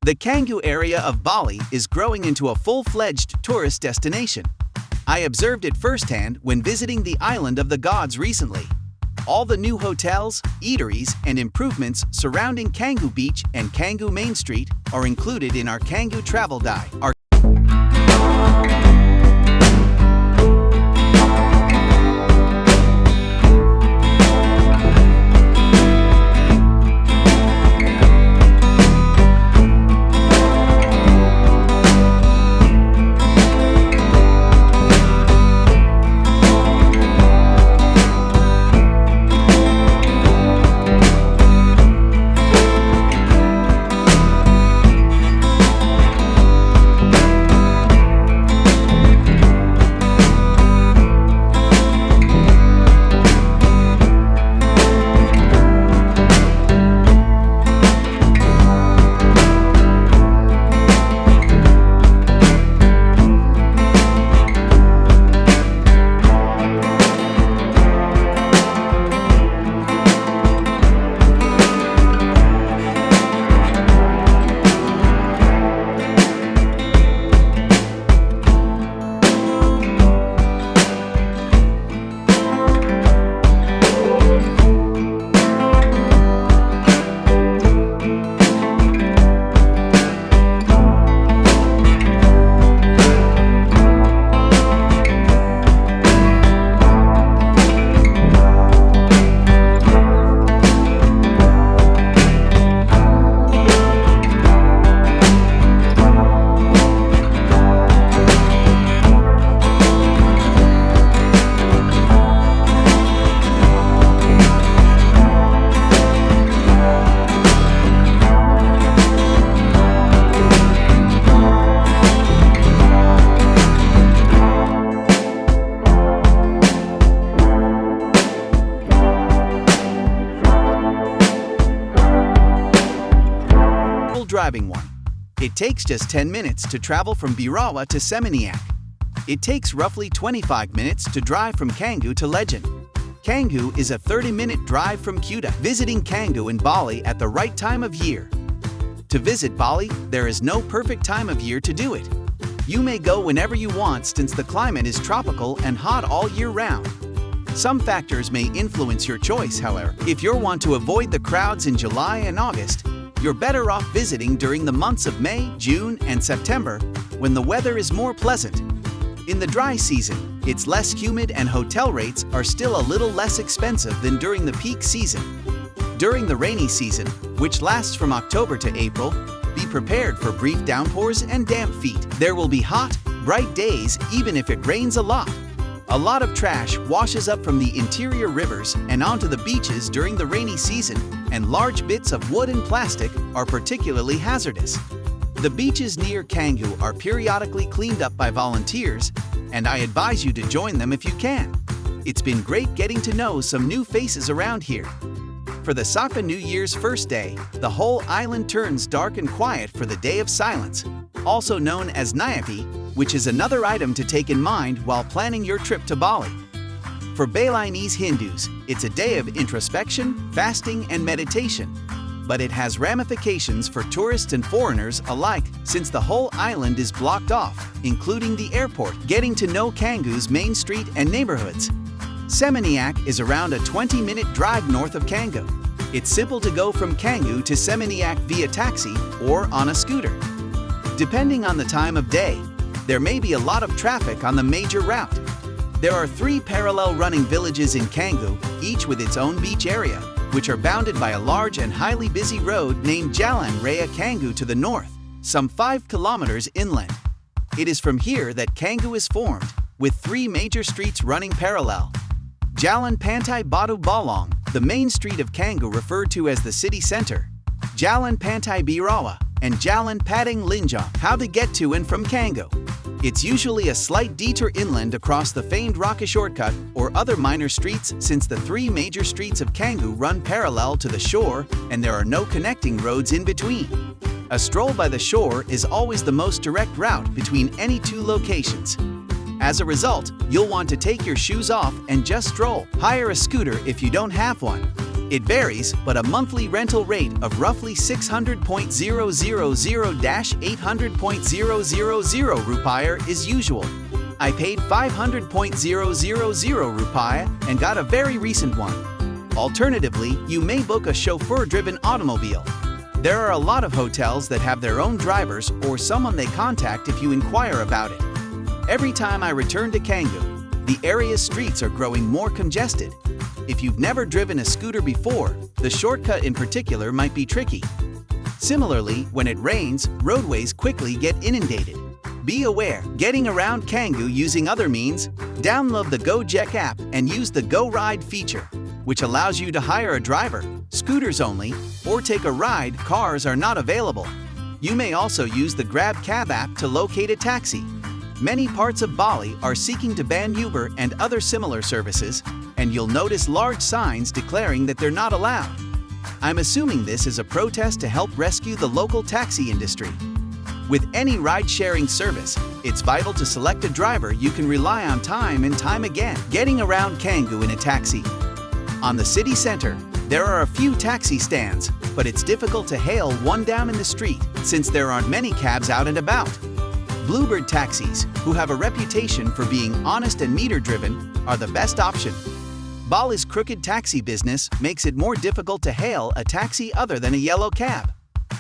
The Canggu area of Bali is growing into a full-fledged tourist destination. I observed it firsthand when visiting the island of the gods recently. All the new hotels, eateries, and improvements surrounding Canggu Beach and Canggu Main Street are included in our Canggu Travel Guide. Driving one. It takes just 10 minutes to travel from Birawa to Seminyak. It takes roughly 25 minutes to drive from Canggu to Legend. Canggu is a 30-minute drive from Kuta. Visiting Canggu in Bali at the right time of year. To visit Bali, there is no perfect time of year to do it. You may go whenever you want since the climate is tropical and hot all year round. Some factors may influence your choice, however. If you want to avoid the crowds in July and August, you're better off visiting during the months of May, June, and September, when the weather is more pleasant. In the dry season, it's less humid and hotel rates are still a little less expensive than during the peak season. During the rainy season, which lasts from October to April, be prepared for brief downpours and damp feet. There will be hot, bright days even if it rains a lot. A lot of trash washes up from the interior rivers and onto the beaches during the rainy season, and large bits of wood and plastic are particularly hazardous. The beaches near Canggu are periodically cleaned up by volunteers, and I advise you to join them if you can. It's been great getting to know some new faces around here. For the Saka New Year's first day, the whole island turns dark and quiet for the Day of Silence, also known as Nyepi, which is another item to take in mind while planning your trip to Bali. For Balinese Hindus, it's a day of introspection, fasting, and meditation. But it has ramifications for tourists and foreigners alike since the whole island is blocked off, including the airport. Getting to know Canggu's main street and neighborhoods. Seminyak is around a 20-minute drive north of Canggu. It's simple to go from Canggu to Seminyak via taxi or on a scooter. Depending on the time of day, there may be a lot of traffic on the major route. There are 3 parallel running villages in Canggu, each with its own beach area, which are bounded by a large and highly busy road named Jalan Raya Canggu to the north, some 5 kilometers inland. It is from here that Canggu is formed, with 3 major streets running parallel. Jalan Pantai Batu Balong, the main street of Canggu referred to as the city center, Jalan Pantai Birawa, and Jalan Padang Linjong. How to get to and from Canggu. It's usually a slight detour inland across the famed Rocky Shortcut or other minor streets since the 3 major streets of Canggu run parallel to the shore and there are no connecting roads in between. A stroll by the shore is always the most direct route between any 2 locations. As a result, you'll want to take your shoes off and just stroll. Hire a scooter if you don't have one. It varies, but a monthly rental rate of roughly 600.000-800.000 rupiah is usual. I paid 500.000 rupiah and got a very recent one. Alternatively, you may book a chauffeur-driven automobile. There are a lot of hotels that have their own drivers or someone they contact if you inquire about it. Every time I return to Canggu, the area's streets are growing more congested. If you've never driven a scooter before, the shortcut in particular might be tricky. Similarly, when it rains, roadways quickly get inundated. Be aware, getting around Canggu using other means, download the Gojek app and use the Go Ride feature, which allows you to hire a driver, scooters only, or take a ride. Cars are not available. You may also use the Grab Cab app to locate a taxi. Many parts of Bali are seeking to ban Uber and other similar services, and you'll notice large signs declaring that they're not allowed. I'm assuming this is a protest to help rescue the local taxi industry. With any ride-sharing service, it's vital to select a driver you can rely on time and time again. Getting around Canggu in a taxi. On the city center, there are a few taxi stands, but it's difficult to hail one down in the street since there aren't many cabs out and about. Bluebird taxis, who have a reputation for being honest and meter-driven, are the best option. Bali's crooked taxi business makes it more difficult to hail a taxi other than a yellow cab.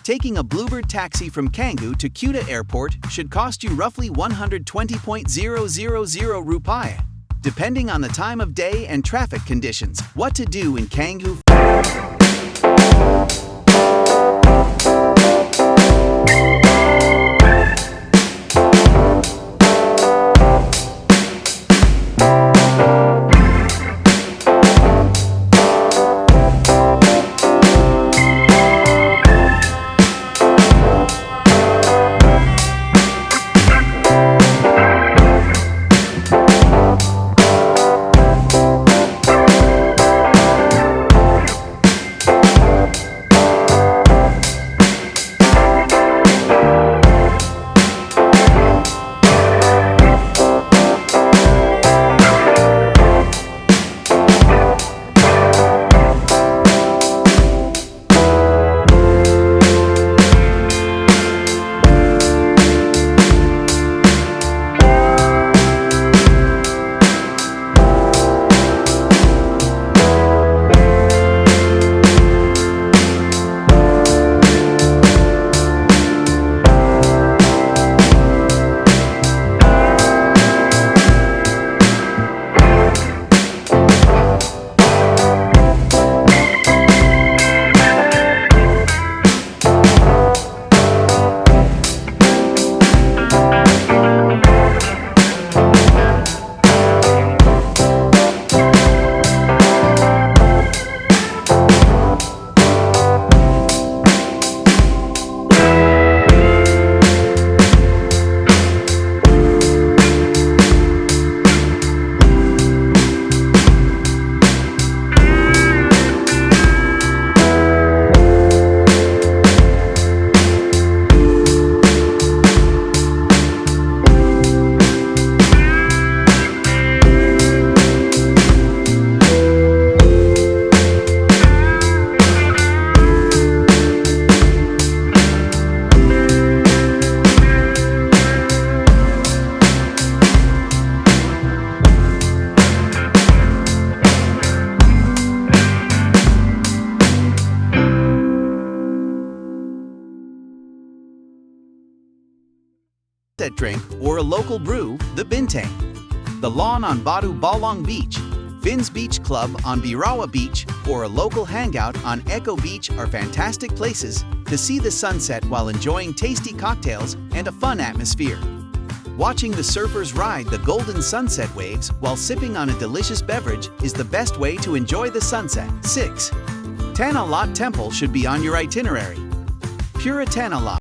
Taking a Bluebird taxi from Canggu to Kuta Airport should cost you roughly 120.000 rupiah, depending on the time of day and traffic conditions. What to do in Canggu? Drink or a local brew, the bintang. The lawn on Batu Balong Beach, Finn's Beach Club on Birawa Beach, or a local hangout on Echo Beach are fantastic places to see the sunset while enjoying tasty cocktails and a fun atmosphere. Watching the surfers ride the golden sunset waves while sipping on a delicious beverage is the best way to enjoy the sunset. 6. Tanah Lot Temple should be on your itinerary. Pura Tanah Lot.